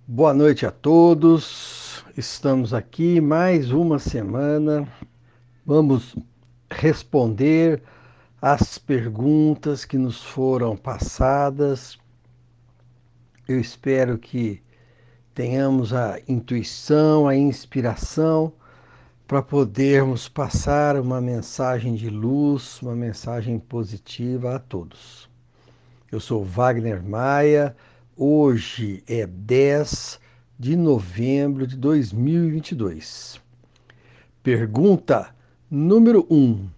Boa noite a todos. Estamos aqui mais uma semana. Vamos responder às perguntas que nos foram passadas. Eu espero que tenhamos a intuição, a inspiração para podermos passar uma mensagem de luz, uma mensagem positiva a todos. Eu sou Wagner Maia. Hoje é 10 de novembro de 2022. Pergunta número 1.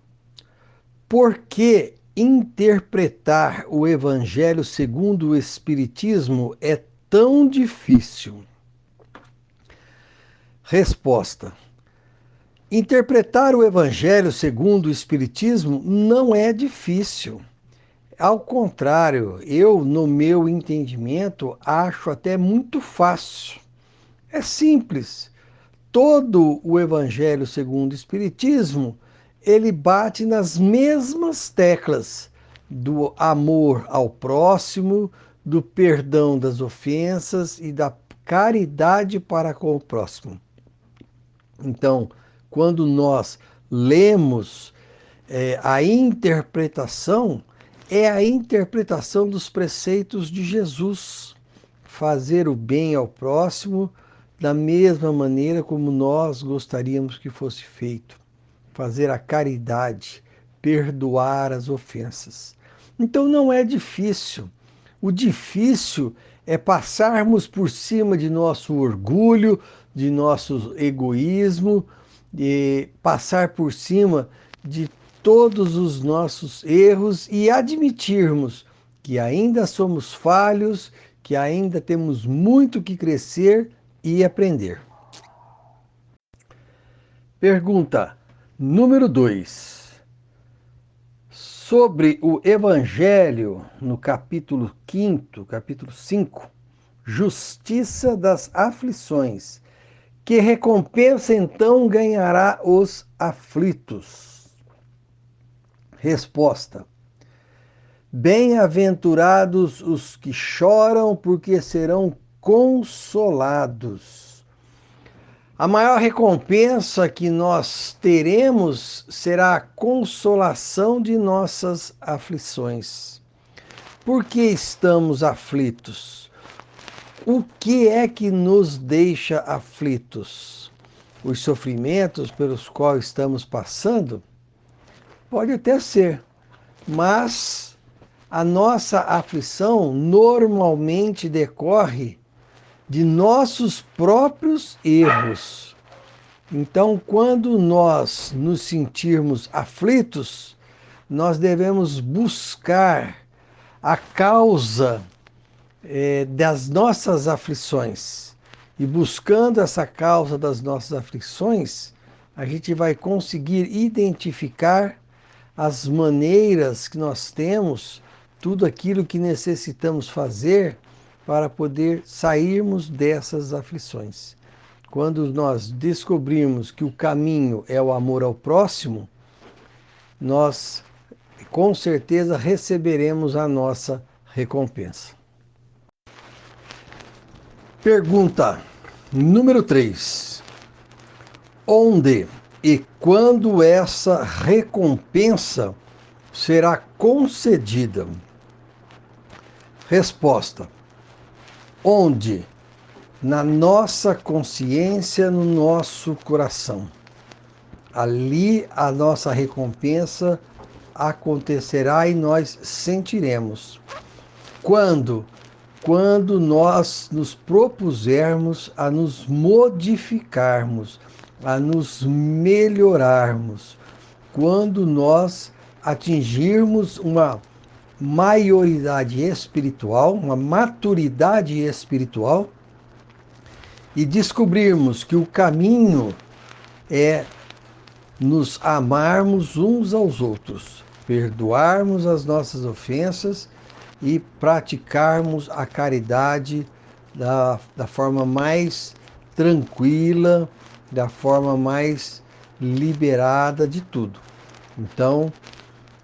Por que interpretar o Evangelho segundo o Espiritismo é tão difícil? Resposta. Interpretar o Evangelho segundo o Espiritismo não é difícil. Ao contrário, eu, no meu entendimento, acho até muito fácil. É simples. Todo o Evangelho segundo o Espiritismo, ele bate nas mesmas teclas do amor ao próximo, do perdão das ofensas e da caridade para com o próximo. Então, quando nós lemos a interpretação, é a interpretação dos preceitos de Jesus. Fazer o bem ao próximo da mesma maneira como nós gostaríamos que fosse feito. Fazer a caridade, perdoar as ofensas. Então não é difícil. O difícil é passarmos por cima de nosso orgulho, de nosso egoísmo, de passar por cima de todos os nossos erros e admitirmos que ainda somos falhos, que ainda temos muito que crescer e aprender. Pergunta número 2. Sobre o Evangelho, no capítulo 5, capítulo 5, Justiça das Aflições. Que recompensa então ganhará os aflitos? Resposta. Bem-aventurados os que choram, porque serão consolados. A maior recompensa que nós teremos será a consolação de nossas aflições. Por que estamos aflitos? O que é que nos deixa aflitos? Os sofrimentos pelos quais estamos passando? Pode até ser, mas a nossa aflição normalmente decorre de nossos próprios erros. Então, quando nós nos sentirmos aflitos, nós devemos buscar a causa das nossas aflições. E buscando essa causa das nossas aflições, a gente vai conseguir identificar as maneiras que nós temos, tudo aquilo que necessitamos fazer para poder sairmos dessas aflições. Quando nós descobrirmos que o caminho é o amor ao próximo, nós com certeza receberemos a nossa recompensa. Pergunta número 3. Onde e quando essa recompensa será concedida? Resposta. Onde? Na nossa consciência, no nosso coração. Ali a nossa recompensa acontecerá e nós sentiremos. Quando? Quando nós nos propusermos a nos modificarmos, a nos melhorarmos, quando nós atingirmos uma maioridade espiritual, uma maturidade espiritual e descobrirmos que o caminho é nos amarmos uns aos outros, perdoarmos as nossas ofensas e praticarmos a caridade da forma mais tranquila, da forma mais liberada de tudo. Então,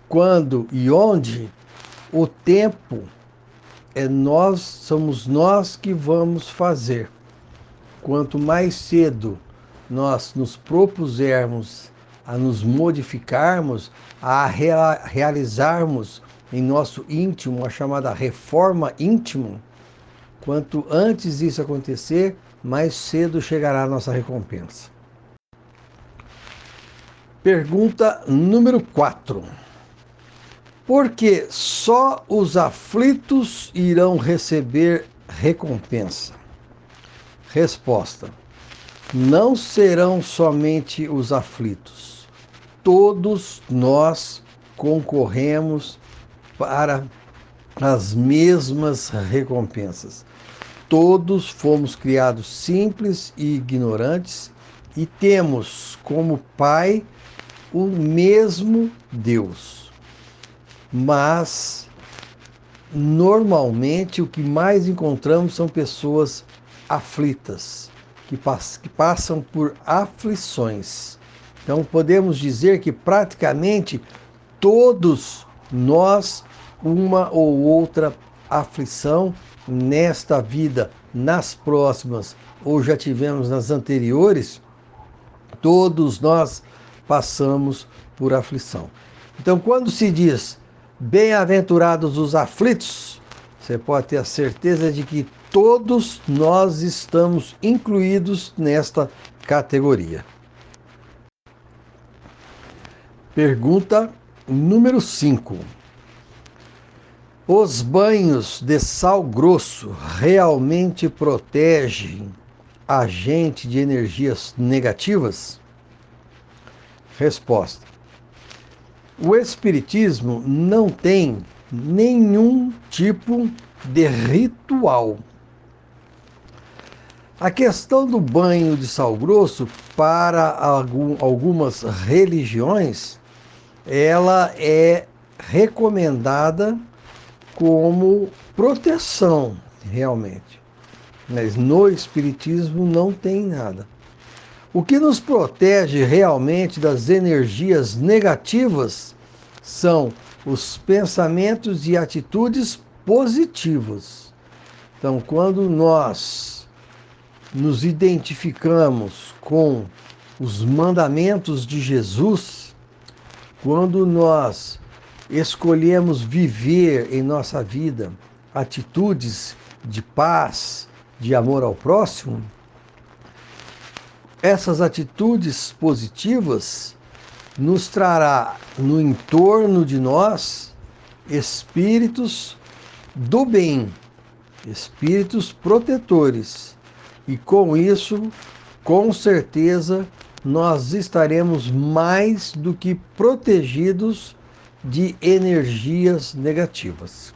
quando e onde, o tempo somos nós que vamos fazer. Quanto mais cedo nós nos propusermos a nos modificarmos, a realizarmos em nosso íntimo a chamada reforma íntima, quanto antes isso acontecer, mais cedo chegará a nossa recompensa. Pergunta número 4. Por que só os aflitos irão receber recompensa? Resposta: não serão somente os aflitos. Todos nós concorremos para as mesmas recompensas. Todos fomos criados simples e ignorantes e temos como Pai o mesmo Deus. Mas, normalmente, o que mais encontramos são pessoas aflitas, que passam por aflições. Então, podemos dizer que praticamente todos nós, uma ou outra aflição nesta vida, nas próximas, ou já tivemos nas anteriores, todos nós passamos por aflição. Então, quando se diz bem-aventurados os aflitos, você pode ter a certeza de que todos nós estamos incluídos nesta categoria. Pergunta número 5. Os banhos de sal grosso realmente protegem a gente de energias negativas? Resposta: o Espiritismo não tem nenhum tipo de ritual. A questão do banho de sal grosso, para algumas religiões, ela é recomendada como proteção, realmente. Mas no Espiritismo não tem nada. O que nos protege realmente das energias negativas são os pensamentos e atitudes positivas. Então, quando nós nos identificamos com os mandamentos de Jesus, quando nós escolhemos viver em nossa vida atitudes de paz, de amor ao próximo, essas atitudes positivas nos trará no entorno de nós espíritos do bem, espíritos protetores. E com isso, com certeza, nós estaremos mais do que protegidos de energias negativas.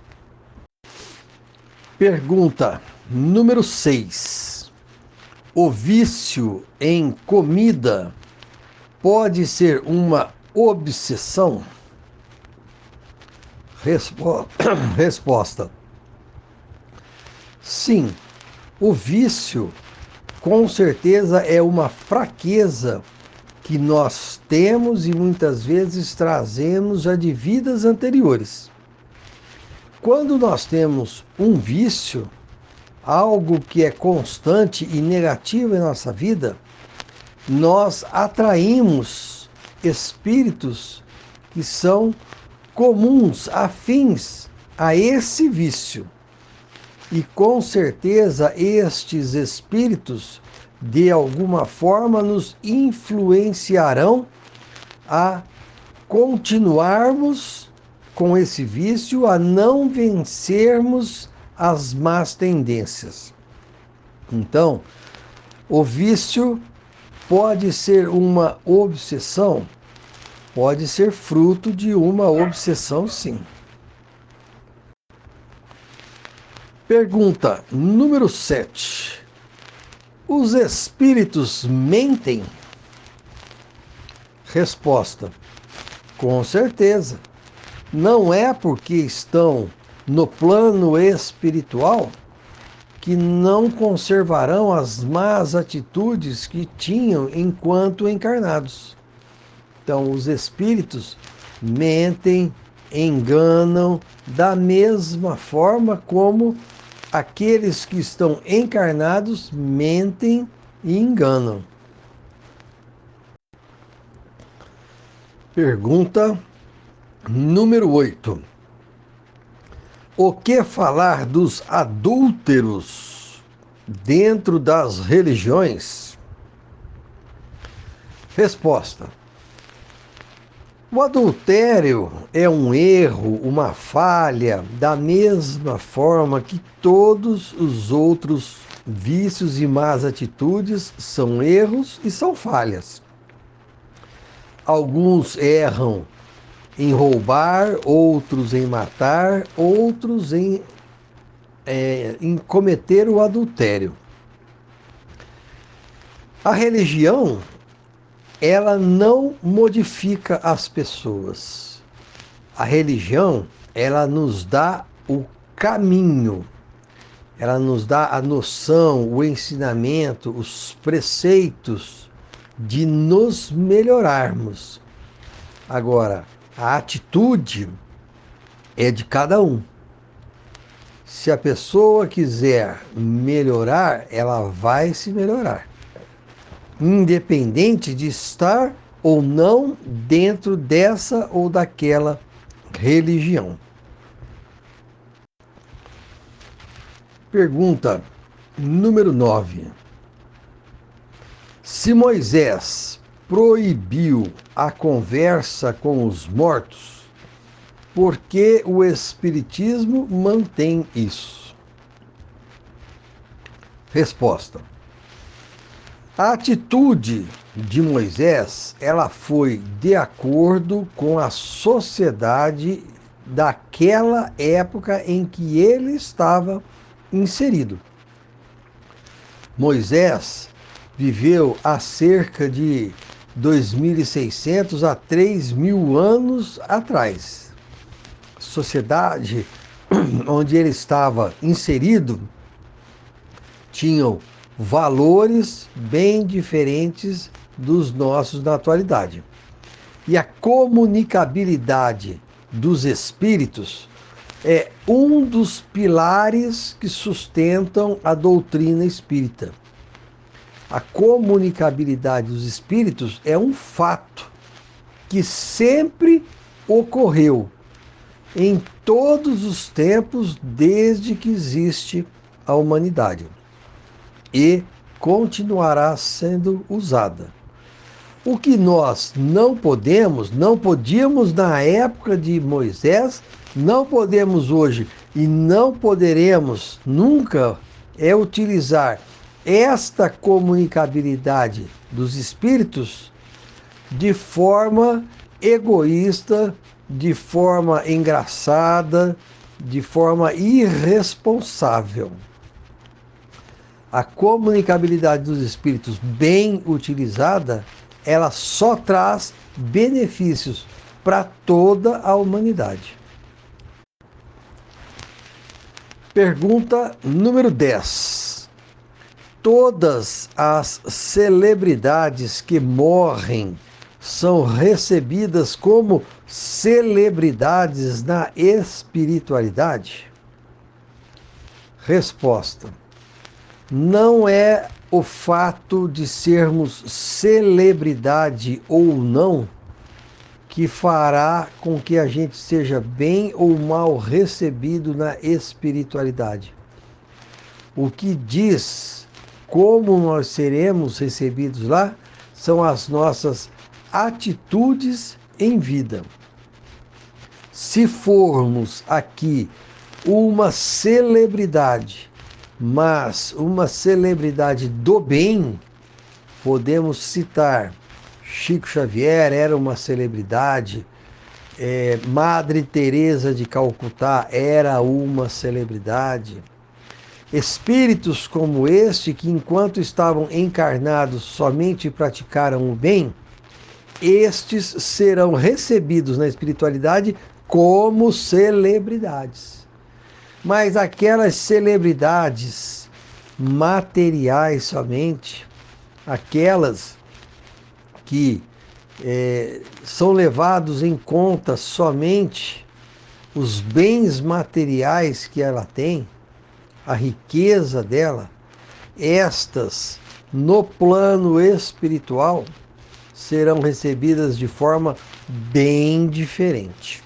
Pergunta número 6. O vício em comida pode ser uma obsessão? Resposta: sim, o vício com certeza é uma fraqueza que nós temos e muitas vezes trazemos já de vidas anteriores. Quando nós temos um vício, algo que é constante e negativo em nossa vida, nós atraímos espíritos que são comuns, afins a esse vício. E com certeza estes espíritos, de alguma forma, nos influenciarão a continuarmos com esse vício, a não vencermos as más tendências. Então, o vício pode ser uma obsessão? Pode ser fruto de uma obsessão, sim. Pergunta número 7. Os espíritos mentem? Resposta: com certeza. Não é porque estão no plano espiritual que não conservarão as más atitudes que tinham enquanto encarnados. Então, os espíritos mentem, enganam da mesma forma como aqueles que estão encarnados mentem e enganam. Pergunta número 8. O que falar dos adúlteros dentro das religiões? Resposta. O adultério é um erro, uma falha, da mesma forma que todos os outros vícios e más atitudes são erros e são falhas. Alguns erram em roubar, outros em matar, outros em cometer o adultério. A religião, ela não modifica as pessoas. A religião, ela nos dá o caminho, ela nos dá a noção, o ensinamento, os preceitos de nos melhorarmos. Agora, a atitude é de cada um. Se a pessoa quiser melhorar, ela vai se melhorar, independente de estar ou não dentro dessa ou daquela religião. Pergunta número 9. Se Moisés proibiu a conversa com os mortos, por que o Espiritismo mantém isso? Resposta. A atitude de Moisés, ela foi de acordo com a sociedade daquela época em que ele estava inserido. Moisés viveu há cerca de 2.600 a 3.000 anos atrás. Sociedade onde ele estava inserido tinham valores bem diferentes dos nossos na atualidade. E a comunicabilidade dos espíritos é um dos pilares que sustentam a doutrina espírita. A comunicabilidade dos espíritos é um fato que sempre ocorreu em todos os tempos desde que existe a humanidade e continuará sendo usada. O que nós não podíamos na época de Moisés, não podemos hoje e não poderemos nunca é utilizar esta comunicabilidade dos espíritos de forma egoísta, de forma engraçada, de forma irresponsável. A comunicabilidade dos espíritos bem utilizada, ela só traz benefícios para toda a humanidade. Pergunta número 10. Todas as celebridades que morrem são recebidas como celebridades na espiritualidade? Resposta. Não é o fato de sermos celebridade ou não que fará com que a gente seja bem ou mal recebido na espiritualidade. O que diz como nós seremos recebidos lá são as nossas atitudes em vida. Se formos aqui uma celebridade, mas uma celebridade do bem, podemos citar Chico Xavier, era uma celebridade, Madre Teresa de Calcutá era uma celebridade. Espíritos como este, que enquanto estavam encarnados somente praticaram o bem, estes serão recebidos na espiritualidade como celebridades. Mas aquelas celebridades materiais somente, aquelas que são levados em conta somente os bens materiais que ela tem, a riqueza dela, estas, no plano espiritual, serão recebidas de forma bem diferente.